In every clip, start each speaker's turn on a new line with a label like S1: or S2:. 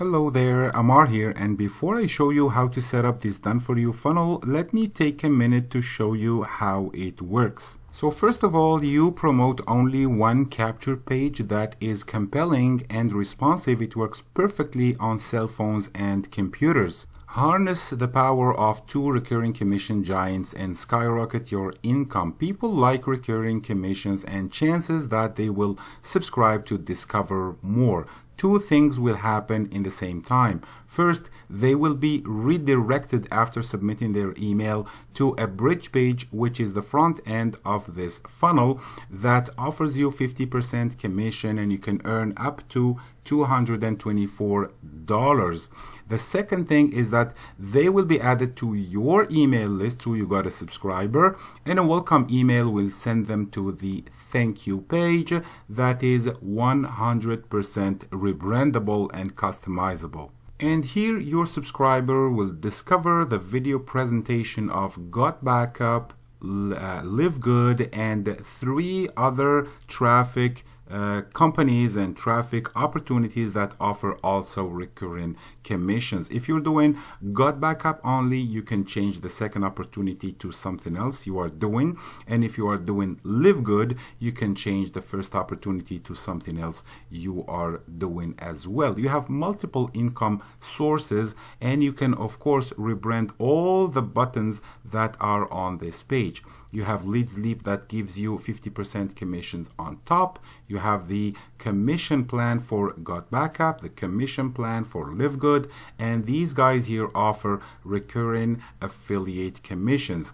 S1: Hello there, Amar here, and before I show you how to set up this done-for-you funnel, let me take a minute to show you how it works. So first of all, you promote only one capture page that is compelling and responsive. It works perfectly on cell phones and computers. Harness the power of two recurring commission giants and skyrocket your income. People like recurring commissions and chances that they will subscribe to discover more. Two things will happen in the same time. First, they will be redirected after submitting their email to a bridge page, which is the front end of this funnel that offers you 50% commission, and you can earn up to $224. The second thing is that they will be added to your email list, so you got a subscriber, and a welcome email will send them to the thank you page that is 100% rebrandable and customizable. And here your subscriber will discover the video presentation of GotBackup, LiveGood, and 3 other traffic companies and traffic opportunities that offer also recurring commissions. If you're doing GotBackup only, you can change the second opportunity to something else you are doing, and if you are doing LiveGood, you can change the first opportunity to something else you are doing as well. You have multiple income sources, and you can of course rebrand all the buttons that are on this page. You have LeadsLeap that gives you 50% commissions on top. You have the commission plan for GotBackup, the commission plan for LiveGood, and these guys here offer recurring affiliate commissions.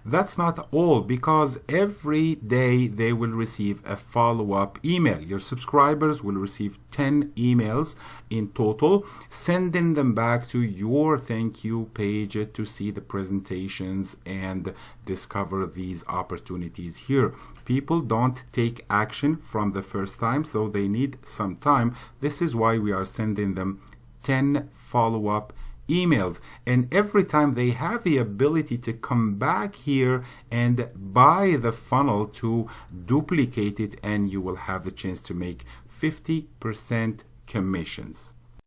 S1: That's not all, because every day they will receive a follow-up email. Your subscribers will receive 10 emails in total, sending them back to your thank you page to see the presentations and discover these opportunities here. People don't take action from the first time, so they need some time. This is why we are sending them 10 follow-up emails, and every time they have the ability to come back here and buy the funnel to duplicate it, and you will have the chance to make 50% commissions.